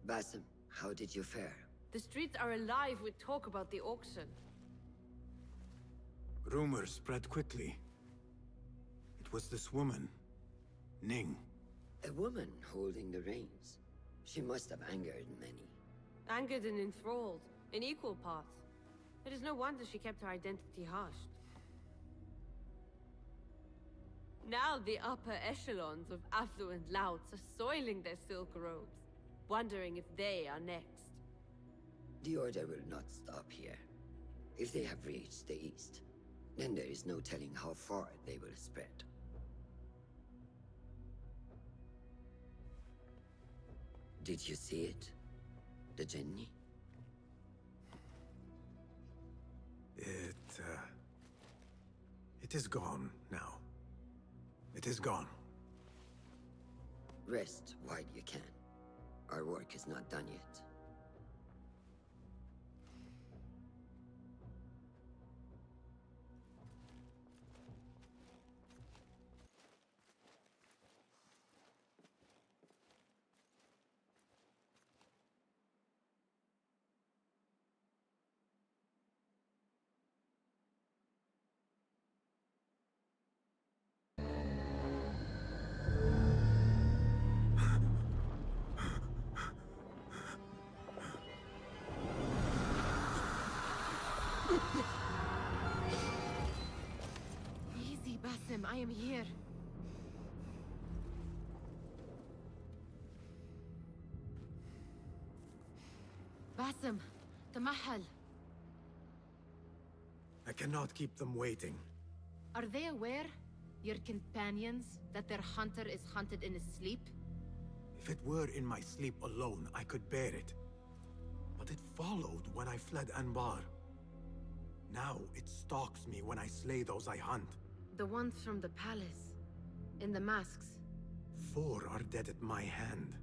Basim, how did you fare? The streets are alive with talk about the auction. Rumors spread quickly. It was this woman, Ning. A woman holding the reins. She must have angered many. Angered and enthralled, in equal parts. It is no wonder she kept her identity hushed. Now the upper echelons of affluent louts are soiling their silk robes, wondering if they are next. The Order will not stop here. If they have reached the east, then there is no telling how far they will spread. Did you see it? The Jinni? It is gone now. It is gone. Rest while you can. Our work is not done yet. Easy, Basim, I am here. Basim, the Mahal. I cannot keep them waiting. Are they aware, your companions, that their hunter is hunted in his sleep? If it were in my sleep alone, I could bear it. But it followed when I fled Anbar. Now it stalks me when I slay those I hunt. The ones from the palace, in the masks. 4 are dead at my hand.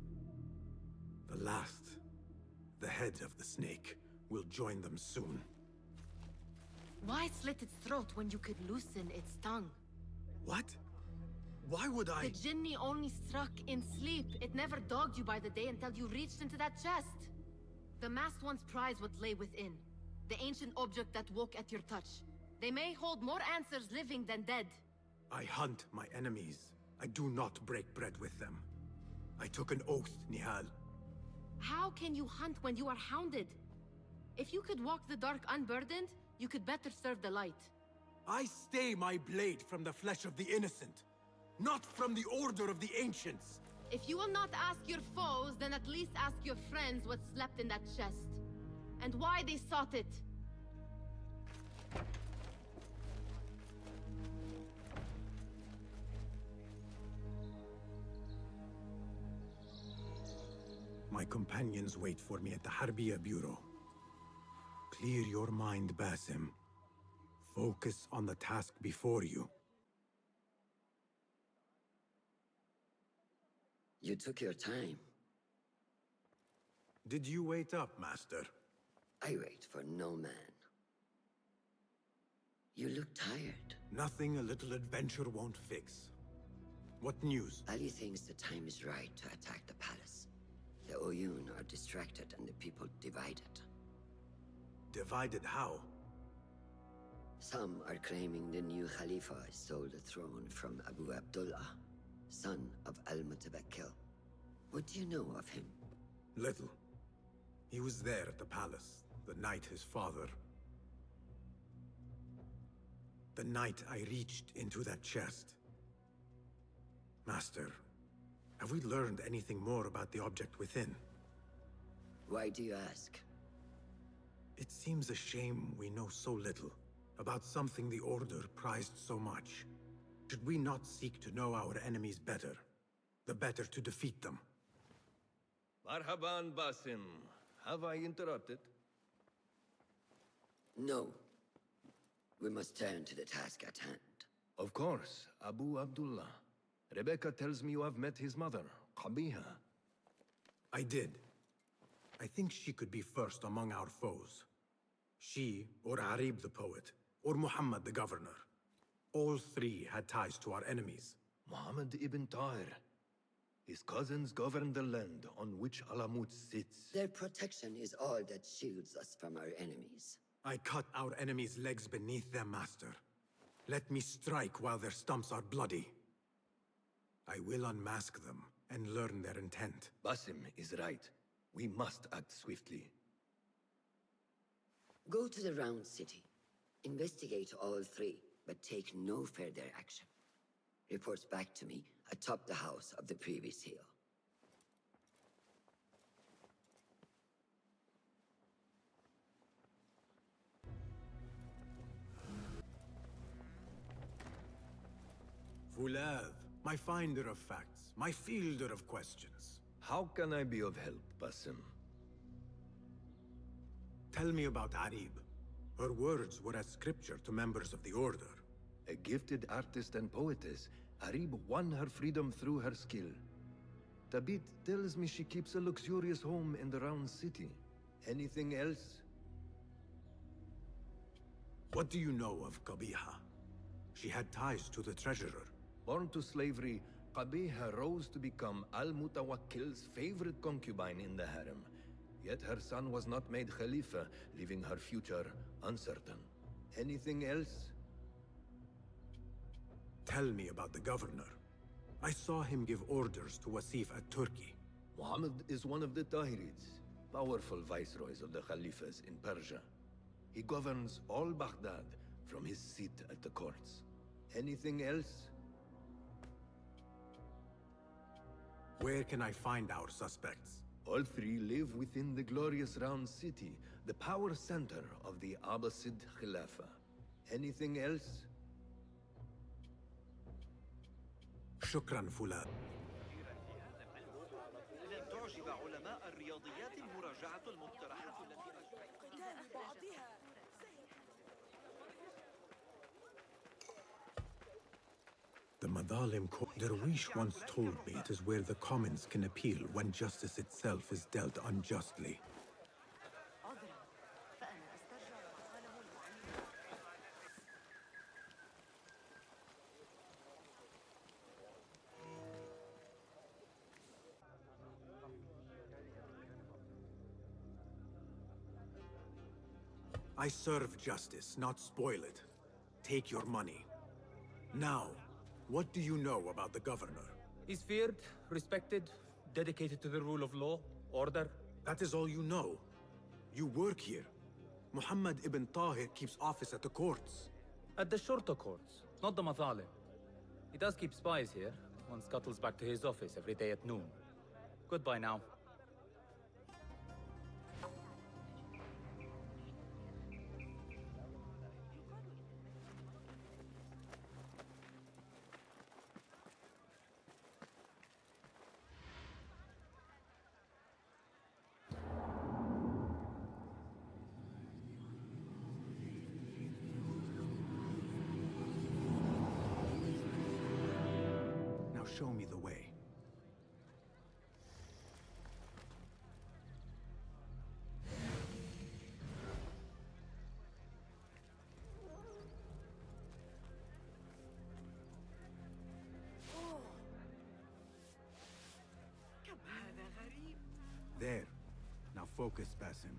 The last, the head of the snake, will join them soon. Why slit its throat when you could loosen its tongue? What? Why would I? The Jinni only struck in sleep. It never dogged you by the day until you reached into that chest. The masked ones prize what lay within. The ancient object that woke at your touch. They may hold more answers living than dead. I hunt my enemies. I do not break bread with them. I took an oath, Nihal. How can you hunt when you are hounded? If you could walk the dark unburdened, you could better serve the light. I stay my blade from the flesh of the innocent, not from the order of the ancients. If you will not ask your foes, then at least ask your friends what slept in that chest. And why they sought it. My companions wait for me at the Harbiya Bureau. Clear your mind, Basim. Focus on the task before you. You took your time. Did you wait up, Master? I wait for no man. You look tired. Nothing a little adventure won't fix. What news? Ali thinks the time is right to attack the palace. The Oyun are distracted and the people divided. Divided how? Some are claiming the new Khalifa stole the throne from Abu Abdullah, son of Al-Mutawakkil. What do you know of him? Little. He was there at the palace, the night his father... The night I reached into that chest. Master, have we learned anything more about the object within? Why do you ask? It seems a shame we know so little about something the Order prized so much. Should we not seek to know our enemies better, the better to defeat them? Marhaban, Basim. Have I interrupted? No. We must turn to the task at hand. Of course, Abu Abdullah. Rebecca tells me you have met his mother, Qabiha. I did. I think she could be first among our foes. She, or Arib the poet, or Muhammad the governor. All 3 had ties to our enemies. Muhammad ibn Tahir. His cousins govern the land on which Alamut sits. Their protection is all that shields us from our enemies. I cut our enemies' legs beneath them, Master. Let me strike while their stumps are bloody. I will unmask them and learn their intent. Basim is right. We must act swiftly. Go to the Round City. Investigate all three, but take no further action. Report back to me atop the house of the previous hill. Fulav, my finder of facts, my fielder of questions. How can I be of help, Basim? Tell me about Arib. Her words were as scripture to members of the Order. A gifted artist and poetess, Arib won her freedom through her skill. Tabit tells me she keeps a luxurious home in the Round City. Anything else? What do you know of Qabiha? She had ties to the treasurer. Born to slavery, Qabiha rose to become Al-Mutawakkil's favorite concubine in the harem. Yet her son was not made Khalifa, leaving her future uncertain. Anything else? Tell me about the governor. I saw him give orders to Wasif at Turkey. Muhammad is one of the Tahirids, powerful viceroys of the Khalifas in Persia. He governs all Baghdad from his seat at the courts. Anything else? Where can I find our suspects? All three live within the glorious Round City, the power center of the Abbasid Khilafah. Anything else? Shukran, Fulav. لن تعجب علماء الرياضيات المراجعة المقترحة التي The Madalim Court. Derwish once told me it is where the commons can appeal when justice itself is dealt unjustly. I serve justice, not spoil it. Take your money. Now, what do you know about the governor? He's feared, respected, dedicated to the rule of law, order. That is all you know. You work here. Muhammad ibn Tahir keeps office at the courts. At the shorter courts, not the Mathalim. He does keep spies here. One scuttles back to his office every day at noon. Goodbye now. Now show me the way. There. Now focus, Basim.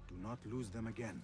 Do not lose them again.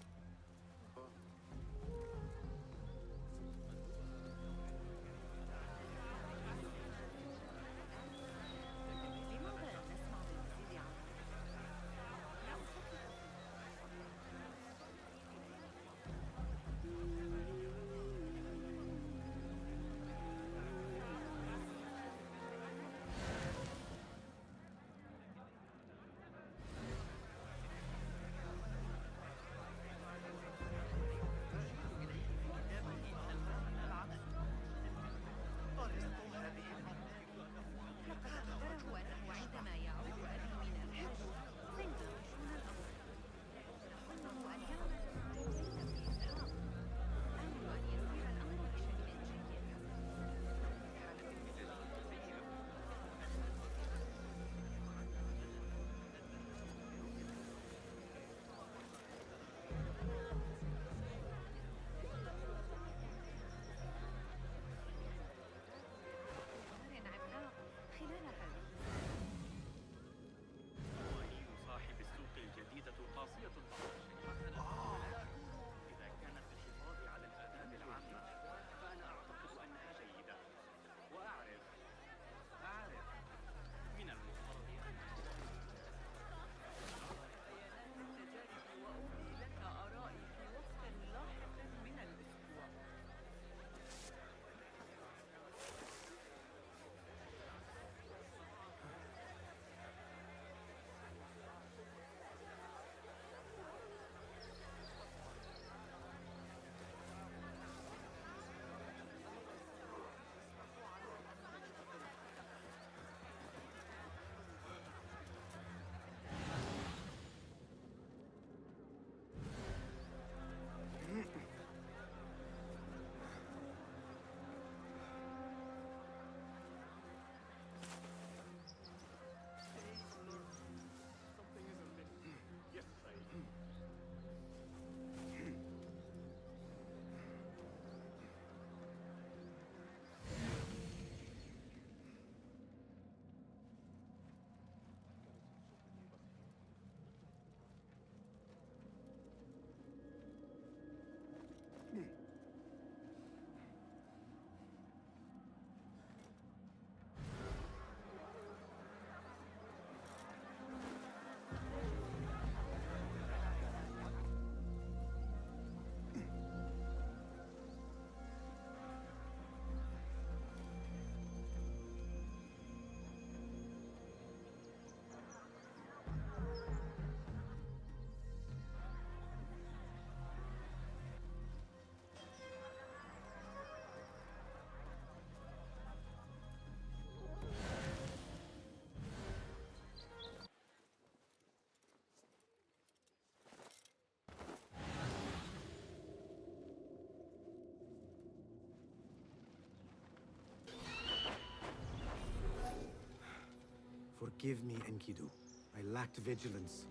Give me Enkidu. I lacked vigilance.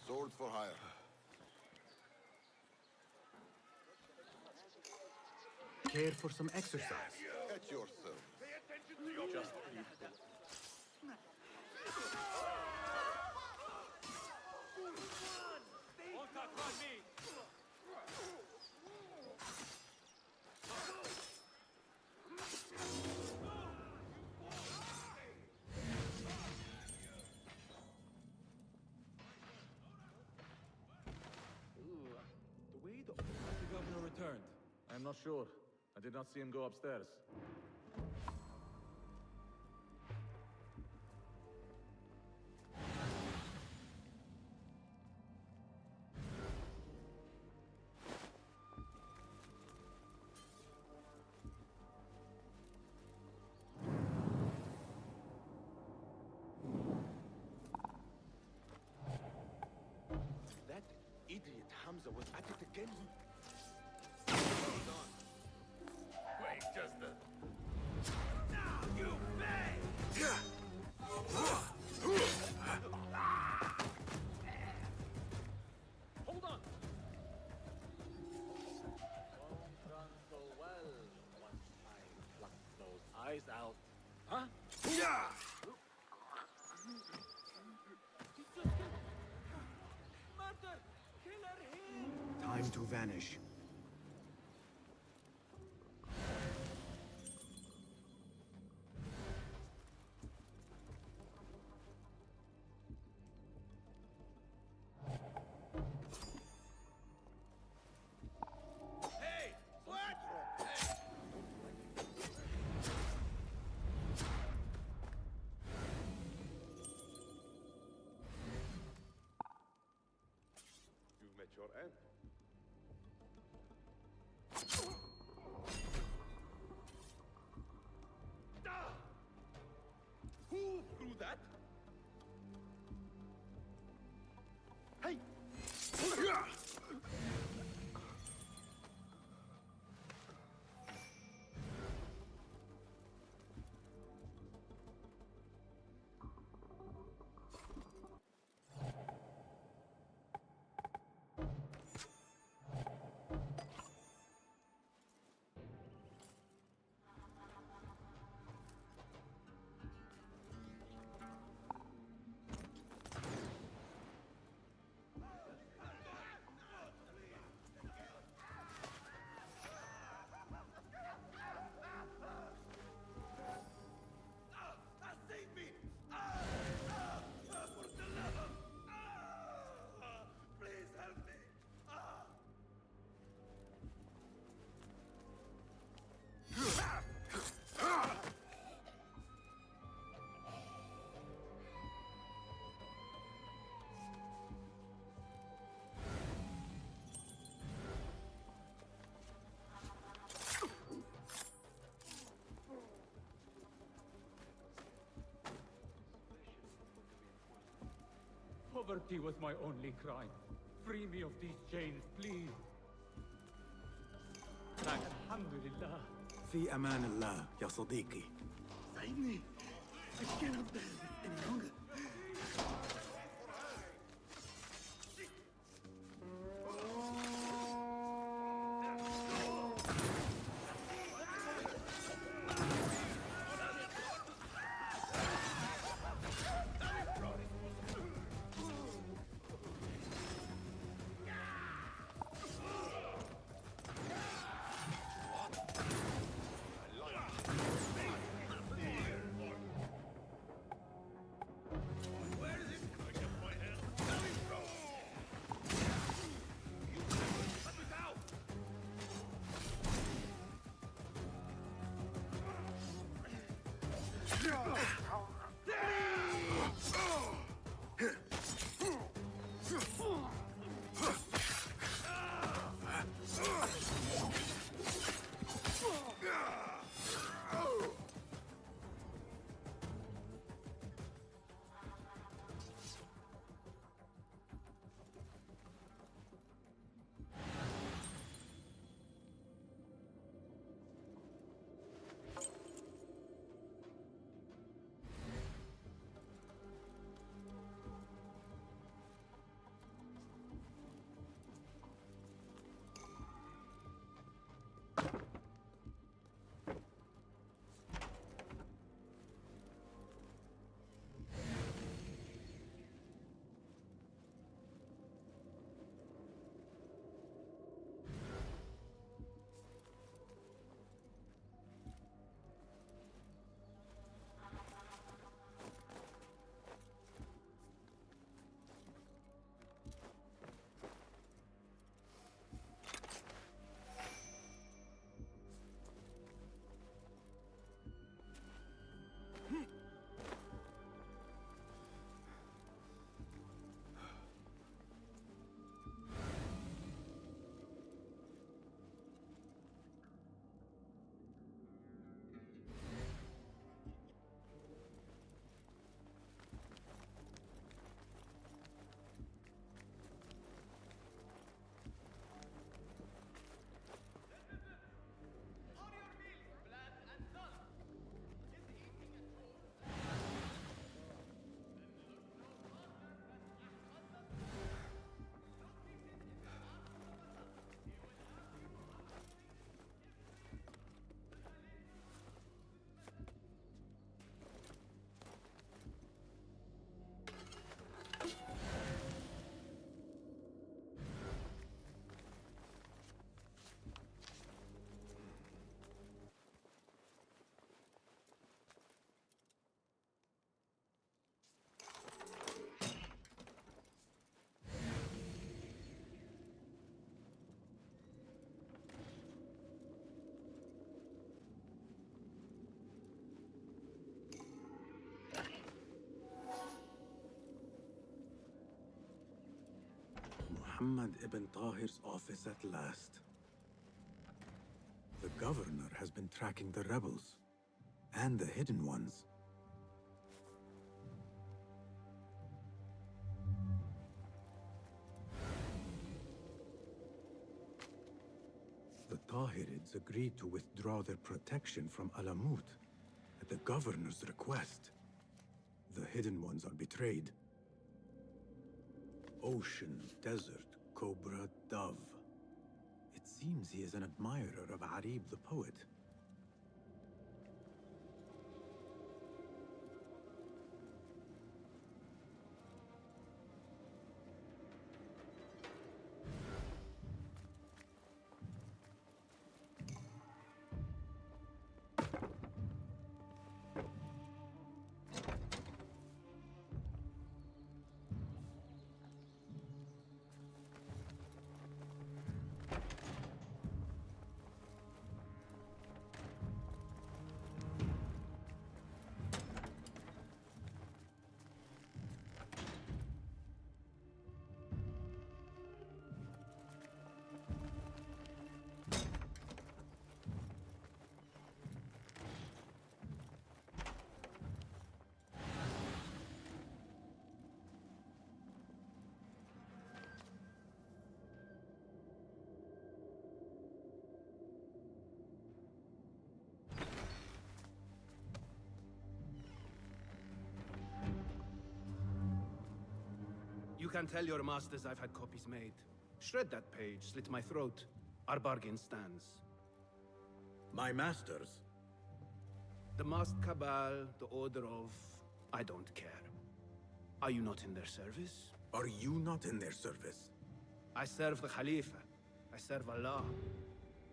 Sword for hire. Care for some exercise? At your service. Just The governor returned. I'm not sure. I did not see him go upstairs. That idiot Hamza was at it again. Wait, just a... Hold on! Won't run so well once I pluck those eyes out. Huh? Murder! Killer him! Time to vanish. Hey! What? You've met your end. Who threw that? Hey! Save me! For the love! Please help me! Poverty was my only crime. Free me of these chains, please. Alhamdulillah. في أمان الله يا صديقي. ساعدني! I cannot bear this any longer. Where is it Muhammad ibn Tahir's office at last. The governor has been tracking the rebels, and the hidden ones. The Tahirids agreed to withdraw their protection from Alamut at the governor's request. The hidden ones are betrayed. Ocean, desert, cobra, dove. It seems he is an admirer of Arib the poet. You can tell your masters I've had copies made. Shred that page, slit my throat. Our bargain stands. My masters? The masked cabal, the order of... I don't care. Are you not in their service? Are you not in their service? I serve the Khalifa. I serve Allah.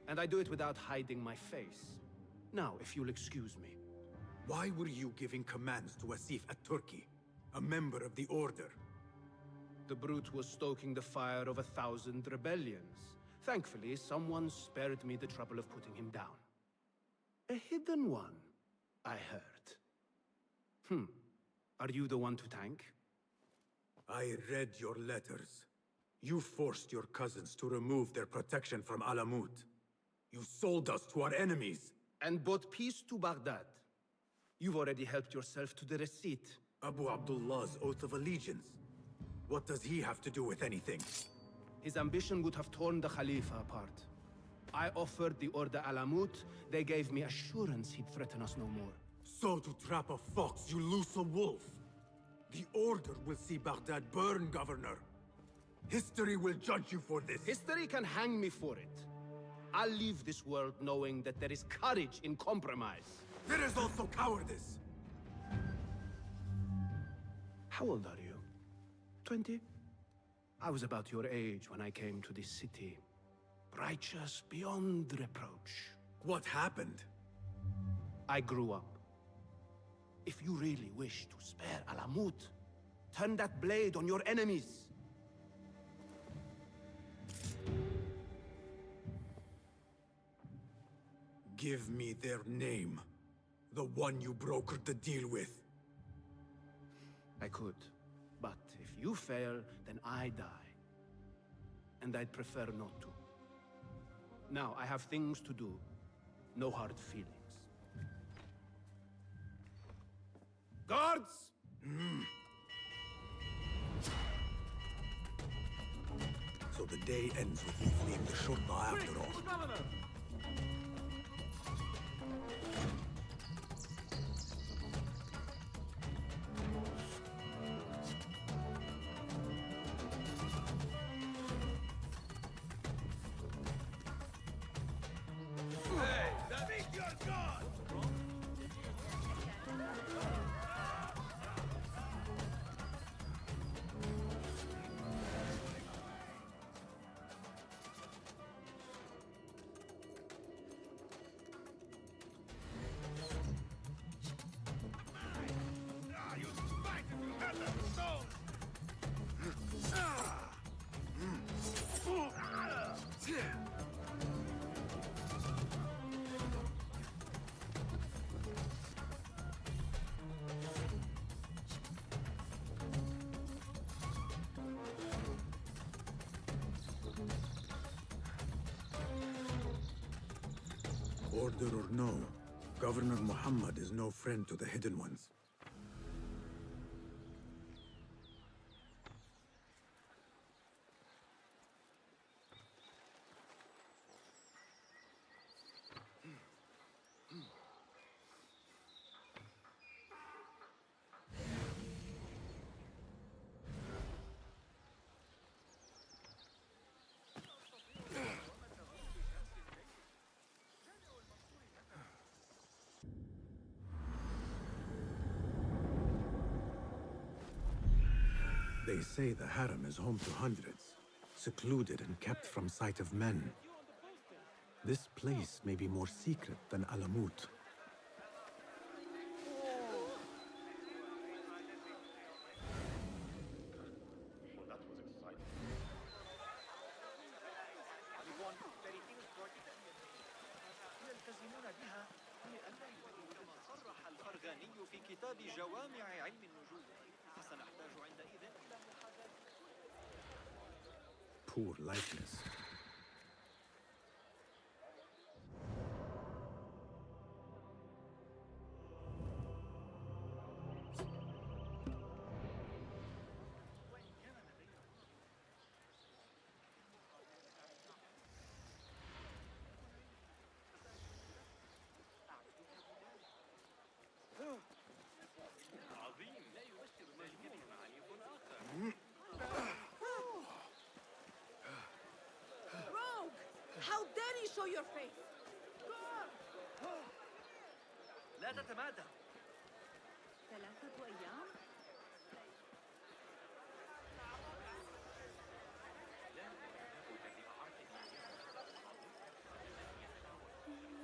And I do it without hiding my face. Now, if you'll excuse me. Why were you giving commands to Asif at Turkey, a member of the Order? The brute was stoking the fire of 1,000 rebellions. Thankfully, someone spared me the trouble of putting him down. A hidden one, I heard. Are you the one to thank? I read your letters. You forced your cousins to remove their protection from Alamut. You sold us to our enemies. And brought peace to Baghdad. You've already helped yourself to the receipt. Abu Abdullah's oath of allegiance. What does he have to do with anything? His ambition would have torn the Khalifa apart. I offered the Order Alamut. They gave me assurance he'd threaten us no more. So to trap a fox, you loose a wolf. The Order will see Baghdad burn, Governor. History will judge you for this. History can hang me for it. I'll leave this world knowing that there is courage in compromise. There is also cowardice. How old are you? 20? I was about your age when I came to this city. Righteous beyond reproach. What happened? I grew up. If you really wish to spare Alamut, turn that blade on your enemies. Give me their name. The one you brokered the deal with. I could. But if you fail, then I die. And I'd prefer not to. Now, I have things to do. No hard feelings. Guards! So the day ends with you fleeing the Shurta after all. Order or no, Governor Muhammad is no friend to the Hidden Ones. They say the harem is home to hundreds, secluded and kept from sight of men. This place may be more secret than Alamut. Poor likeness. How dare you show your face? لا تتمادى. 3 أيام؟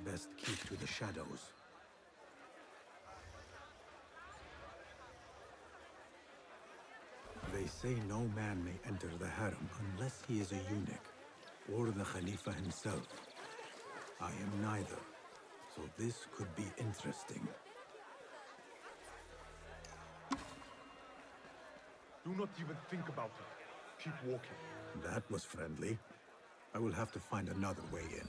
Best keep to the shadows. They say no man may enter the harem unless he is a eunuch, or the Khalifa himself. I am neither, so this could be interesting. Do not even think about it. Keep walking. That was friendly. I will have to find another way in.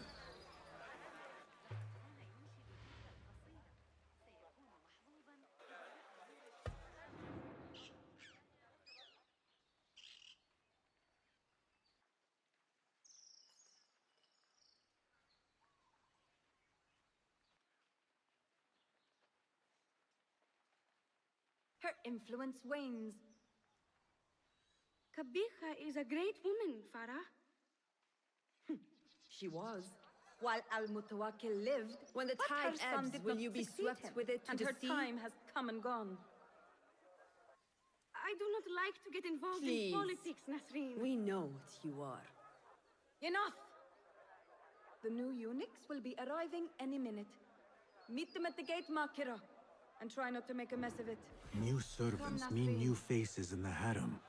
Her influence wanes. Kabiha is a great woman, Farah. She was. While Al-Mutawakkil lived, When the but tide her son ebbs, did will not you be succeed swept him, with it to and the her sea? time has come and gone. I do not like to get involved Please. in politics, Nasreen. We know what you are. Enough! The new eunuchs will be arriving any minute. Meet them at the gate, MAKIRA, and try not to make a mess of it. New servants mean new faces in the harem.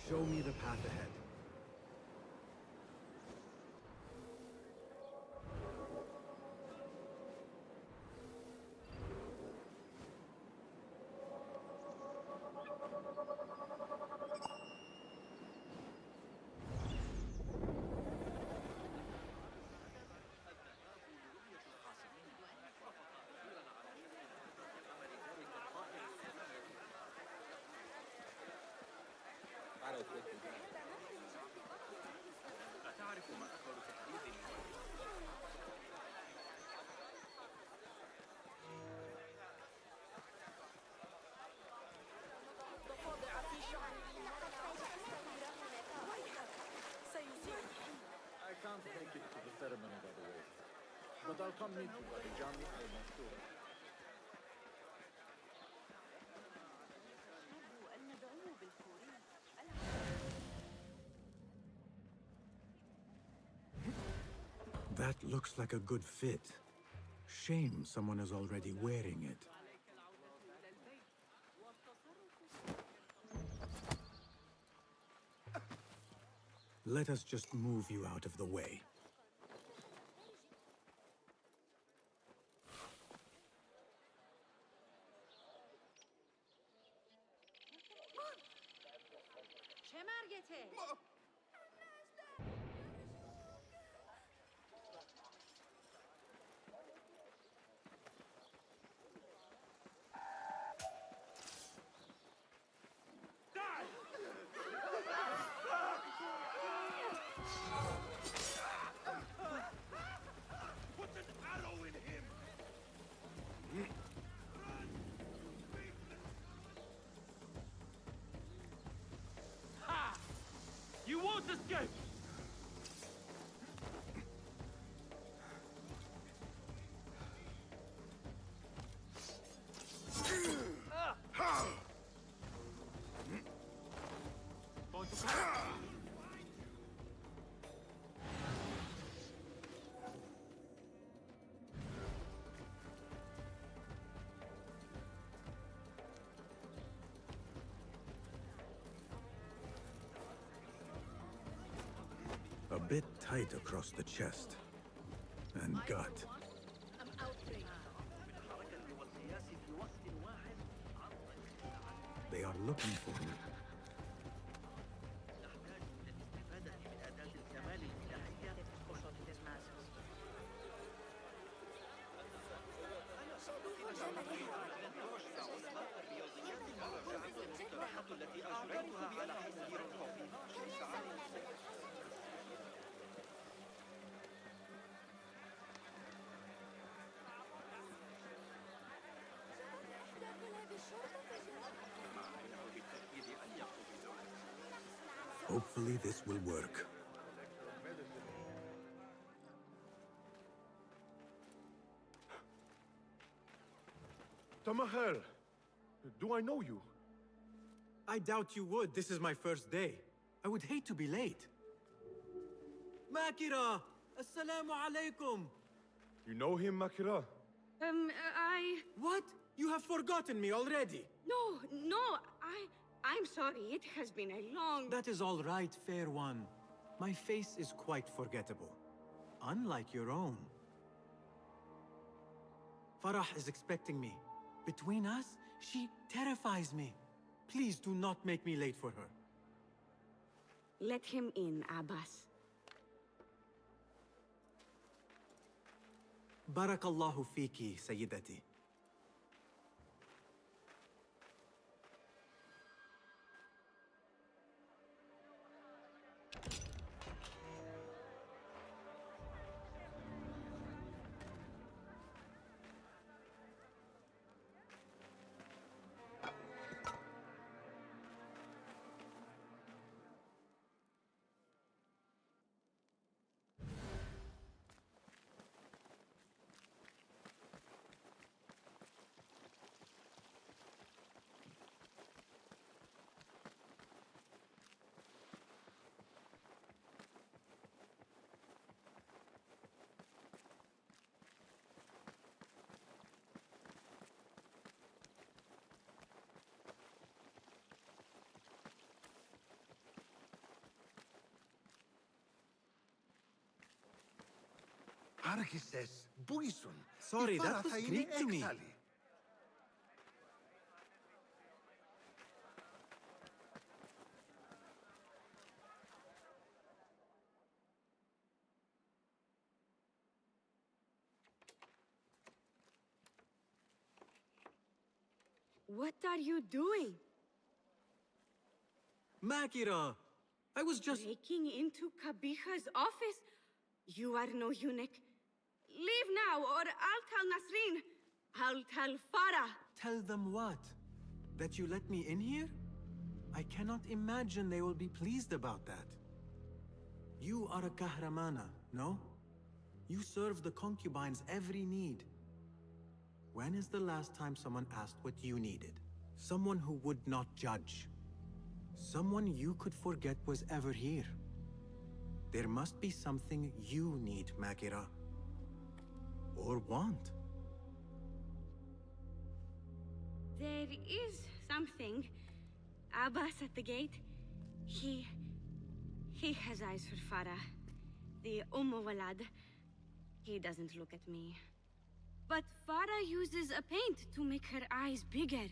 Show me the path ahead. I can't make it to the ceremony, by the way. But I'll come meet you at the Jami al-Mansur. That looks like a good fit. Shame someone is already wearing it. Let us just move you out of the way. You won't escape! A bit tight across the chest. And gut. They are looking for me. Hopefully this will work. Tamahel, do I know you? I doubt you would. This is my first day. I would hate to be late. MAKIRA! Assalamu alaikum! You know him, MAKIRA? What? You have forgotten me already? No, I'm sorry. It has been a long... That is all right, fair one. My face is quite forgettable. Unlike your own. Farah is expecting me. Between us, she terrifies me. Please do not make me late for her. Let him in, Abbas. Barakallahu fiki, Sayyidati. Anarchy says, Buisun. Sorry, that was Greek to me. What are you doing? MAKIRA! I was just... Breaking into Kabiha's office? You are no eunuch. Leave now, or I'll tell Nasreen. I'll tell Farah. Tell them what? That you let me in here? I cannot imagine they will be pleased about that. You are a kahramana, no? You serve the concubines every need. When is the last time someone asked what you needed? Someone who would not judge. Someone you could forget was ever here. There must be something you need, MAKIRA. Or want. There is something. Abbas at the gate. He He has eyes for Farah, the Walad. He doesn't look at me. But Farah uses a paint to make her eyes bigger.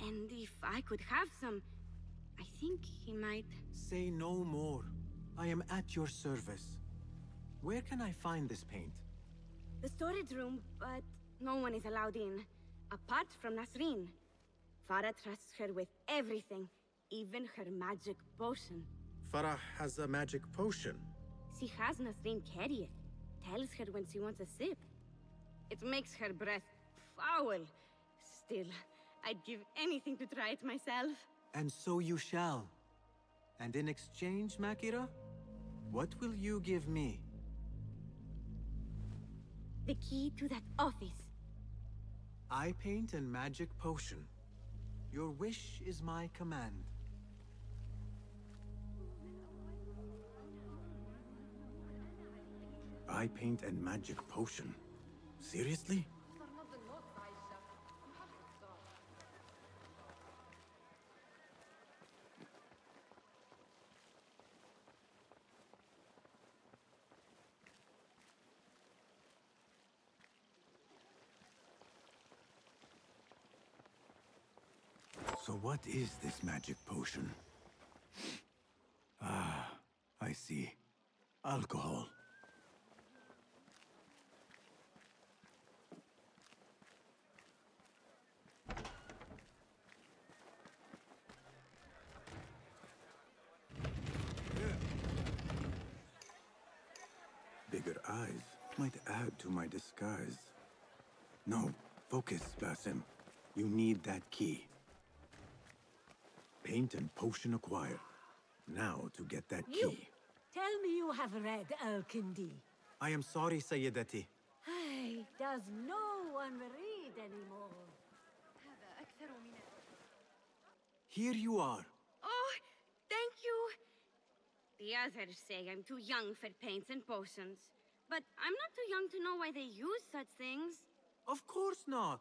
And if I could have some, I think he might... Say no more. I am at your service. Where can I find this paint? The storage room, but no one is allowed in. Apart from Nasreen. Farah trusts her with everything, even her magic potion. Farah has a magic potion. She has Nasreen carry it. Tells her when she wants a sip. It makes her breath foul. Still, I'd give anything to try it myself. And so you shall. And in exchange, MAKIRA, what will you give me? The key to that office. Eye paint and magic potion. Your wish is my command. Eye paint and magic potion? Seriously? So what is this magic potion? Ah, I see. Alcohol. Bigger eyes might add to my disguise. No, focus, Basim. You need that key. Paint and potion acquired. Now to get that key. Tell me you have read Al-Kindi. I am sorry, Sayyidati. Does no one read anymore? Here you are. Oh, thank you. The others say I'm too young for paints and potions. But I'm not too young to know why they use such things. Of course not.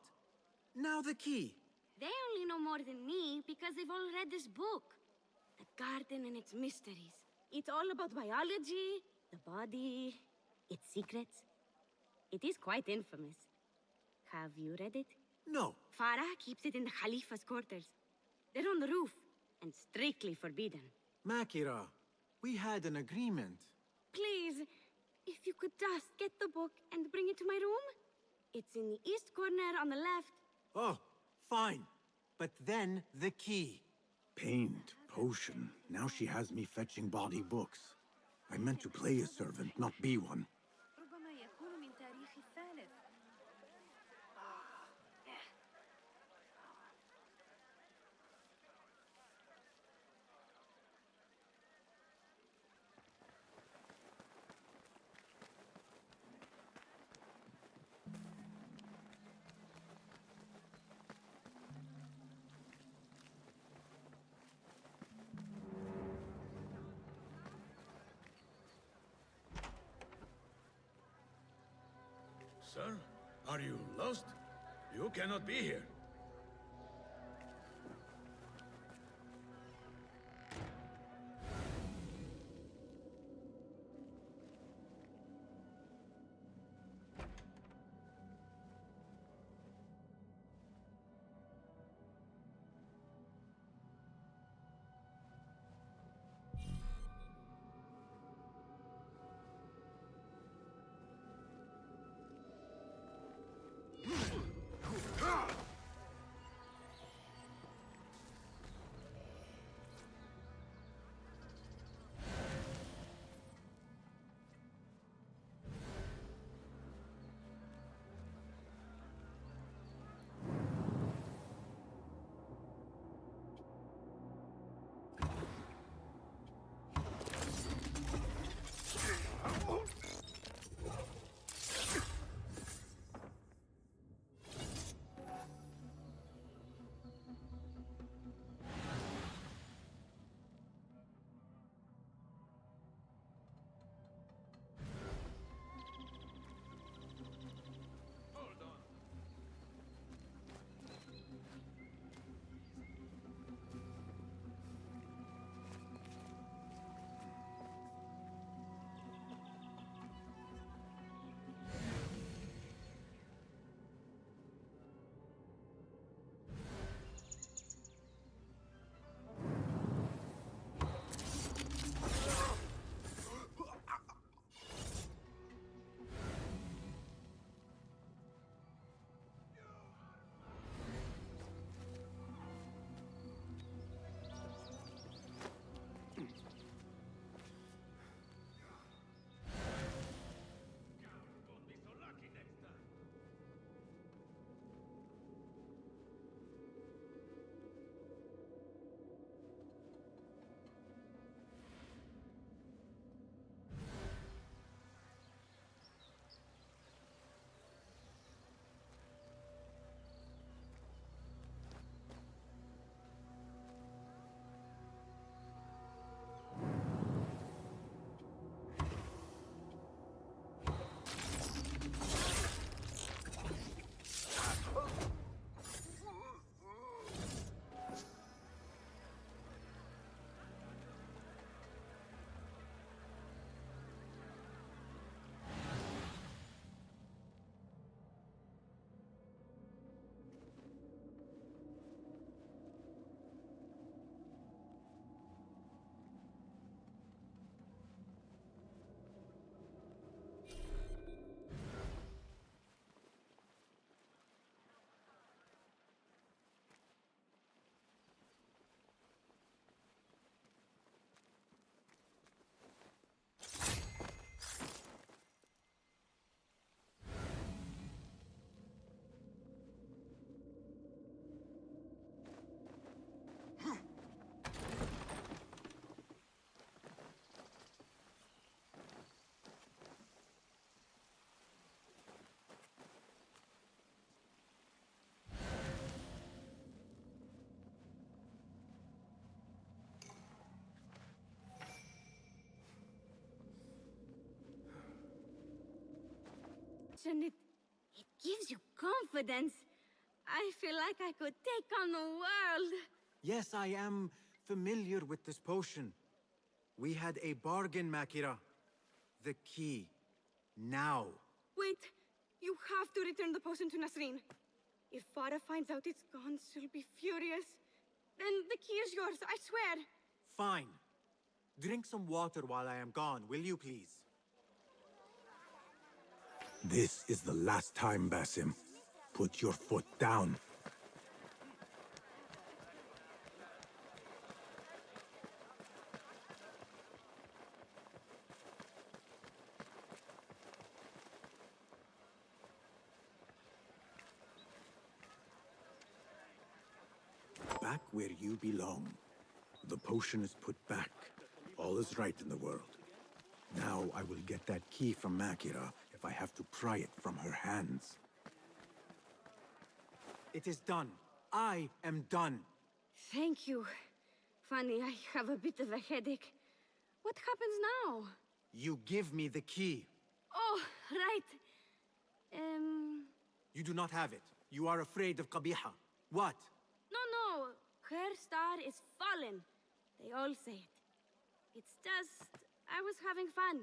Now the key. They only know more than me because they've all read this book. The Garden and its Mysteries. It's all about biology, the body, its secrets. It is quite infamous. Have you read it? No. Farah keeps it in the Khalifa's quarters. They're on the roof, and strictly forbidden. MAKIRA, we had an agreement. Please, if you could just get the book and bring it to my room? It's in the east corner on the left. Oh, fine. But then the key. Paint, potion. Now she has me fetching body books. I meant to play a servant, not be one. Sir, are you lost? You cannot be here. potion, it gives you confidence. I feel like I could take on the world. Yes, I am familiar with this potion. We had a bargain, Makira. The key. Now. Wait, you have to return the potion to Nasreen. If Farah finds out it's gone, she'll be furious. Then the key is yours, I swear. Fine. Drink some water while I am gone, will you please? This is the last time, Basim. Put your foot down. Back where you belong. The potion is put back. All is right in the world. Now I will get that key from Makira if I have to pry it from her hands. It is done. I am done. Thank you. Funny, I have a bit of a headache. What happens now? You give me the key. Oh, right. You do not have it. You are afraid of Qabiha. What? No. Her star is fallen. They all say it. It's just, I was having fun.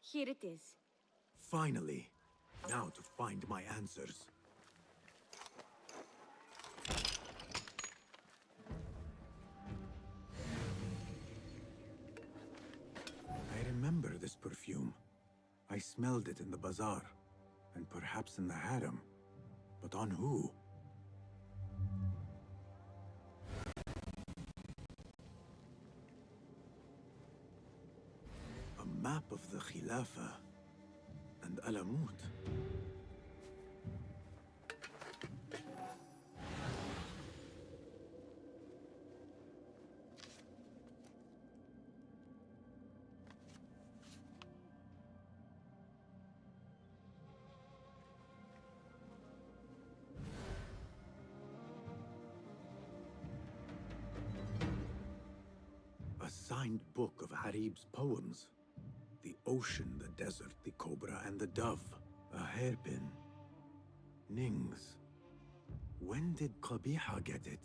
Here it is. Finally. Now to find my answers. I remember this perfume. I smelled it in the bazaar, and perhaps in the harem. But on who? A map of the Khilafah and Alamut. A signed book of Harib's poems. The ocean, the desert, the cobra, and the dove. A hairpin. Nings. When did Qabiha get it?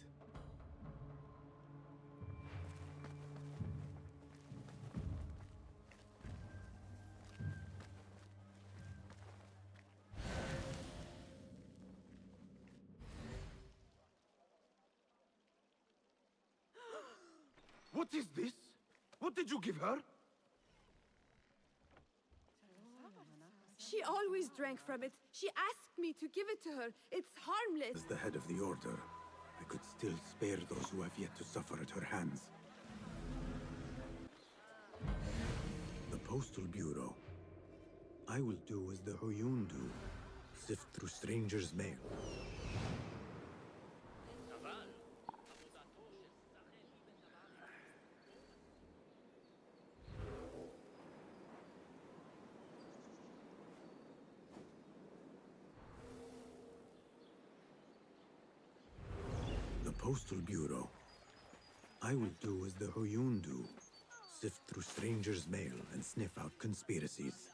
What is this? What did you give her? She always drank from it. She asked me to give it to her. It's harmless. As the head of the Order, I could still spare those who have yet to suffer at her hands. The Postal Bureau. I will do as the Huyun do. Sift through strangers' mail. Postal Bureau. I will do as the Huyun do. Sift through strangers' mail and sniff out conspiracies.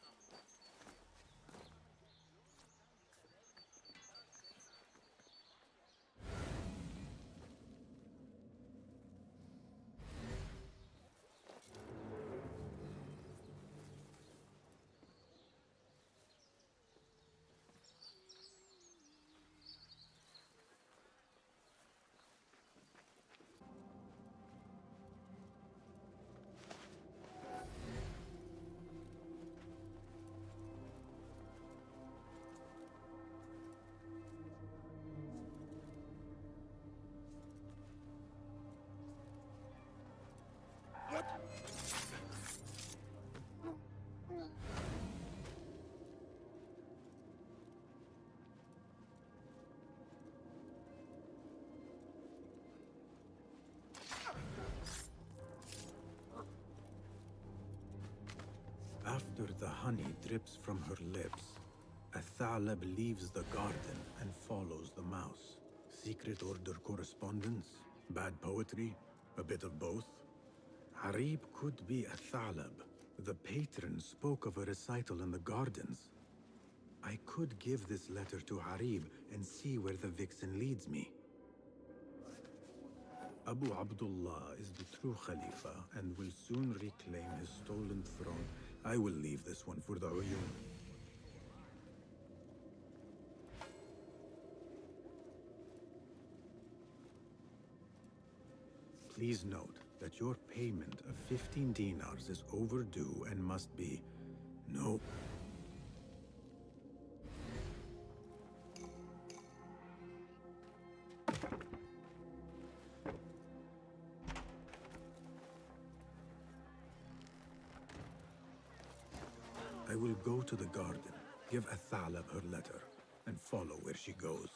After the honey drips from her lips, a Thalab leaves the garden and follows the mouse. Secret Order correspondence? Bad poetry? A bit of both? Harib could be a Thalab. The patron spoke of a recital in the gardens. I could give this letter to Harib and see where the vixen leads me. Abu Abdullah is the true Khalifa and will soon reclaim his stolen throne. I will leave this one for the Uyun. Please note that your payment of 15 dinars is overdue and must be... No. I will go to the garden, give Athalab her letter, and follow where she goes.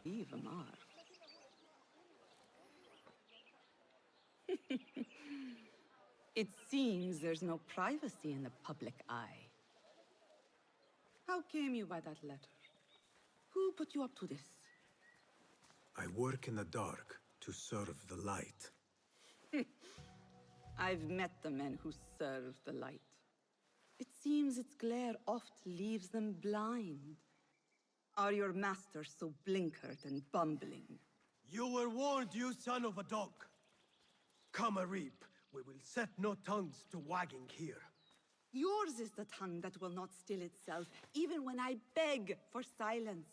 Even are. It seems there's no privacy in the public eye. How came you by that letter? Who put you up to this? I work in the dark to serve the light. I've met the men who serve the light. It seems its glare oft leaves them blind. Are your masters so blinkered and bumbling? You were warned, you son of a dog. Come, Arib. We will set no tongues to wagging here. Yours is the tongue that will not still itself, even when I beg for silence.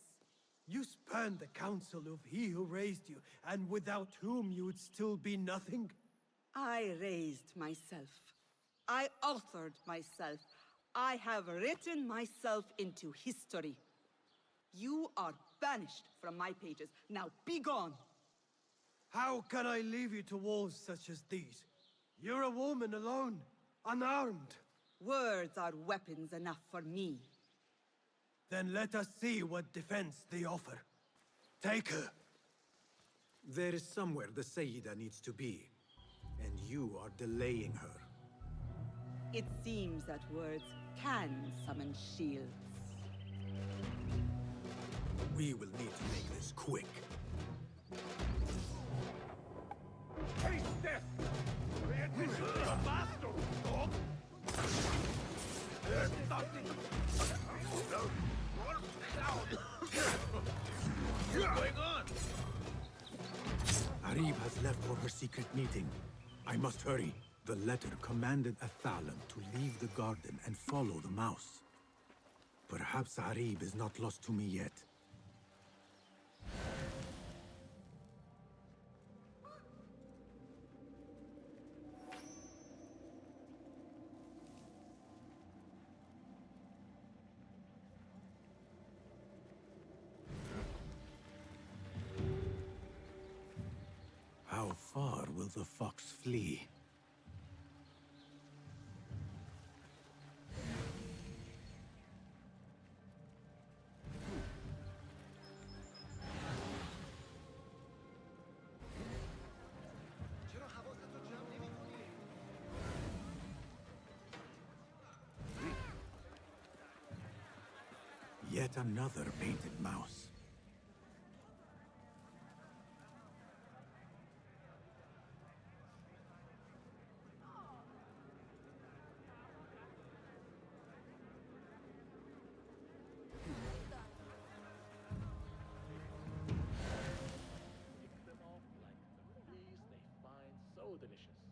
You spurn the counsel of he who raised you, and without whom you would still be nothing? I raised myself. I authored myself. I have written myself into history. You are banished from my pages. Now be gone! How can I leave you to walls such as these? You're a woman alone, unarmed. Words are weapons enough for me. Then let us see what defense they offer. Take her. There is somewhere the Sayyida needs to be, and you are delaying her. It seems that words can summon shields. We will need to make this quick. Taste death! You're a bastard, dog! There's nothing! What's going on? Arib has left for her secret meeting. I must hurry. The letter commanded Athalab to leave the garden and follow the mouse. Perhaps Arib is not lost to me yet. How far will the fox flee? Yet another painted mouse. Delicious.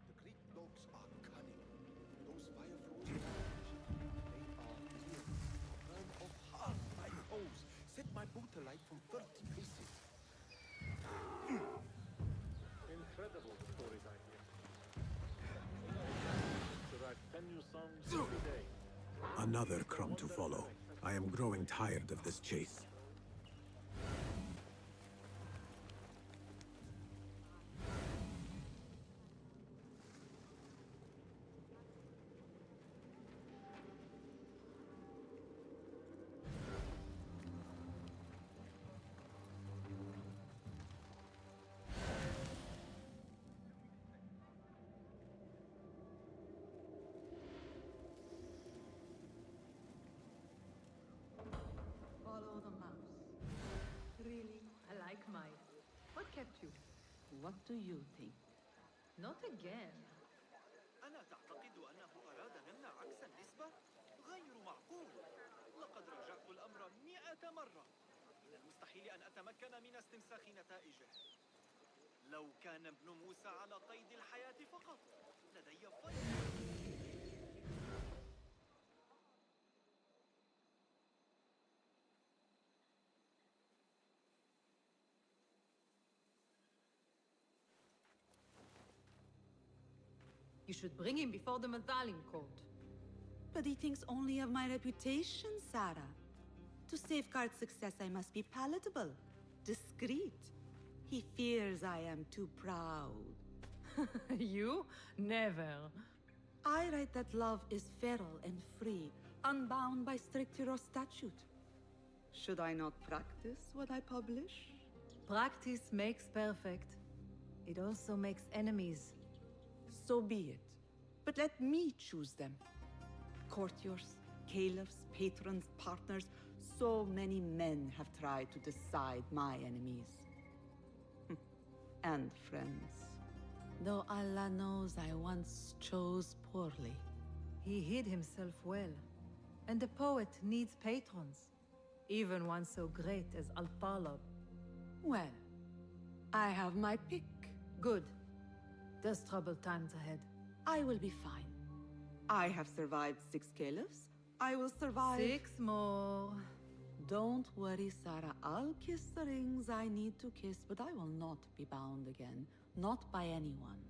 The Greek dogs are cunning. Those fire frozen they are clear. Burn off half my toes. Set my boot alight from 30 paces. Incredible the stories I hear. To write 10 new songs every day. Another crumb to follow. I am growing tired of this chase. might. What kept you? What do you think? Not again. ألا تعتقد أنه أراد منا عكس النسبة؟ غير معقول. لقد راجعت الأمر 100 مرة. من المستحيل أن أتمكن من استنساخ نتائجه. لو كان ابن موسى على قيد الحياة فقط، لدي فضل. You should bring him before the Mathalim court. But he thinks only of my reputation, Sarah. To safeguard success, I must be palatable, discreet. He fears I am too proud. You? Never. I write that love is feral and free, unbound by stricture or statute. Should I not practice what I publish? Practice makes perfect. It also makes enemies. So be it. But let me choose them. Courtiers, caliphs, patrons, partners. So many men have tried to decide my enemies. And friends. Though Allah knows I once chose poorly. He hid himself well. And the poet needs patrons. Even one so great as Al-Talib. Well, I have my pick. Good. There's troubled times ahead. I will be fine. I have survived 6 caliphs. I will survive 6 more. Don't worry, Sarah. I'll kiss the rings I need to kiss, but I will not be bound again. Not by anyone.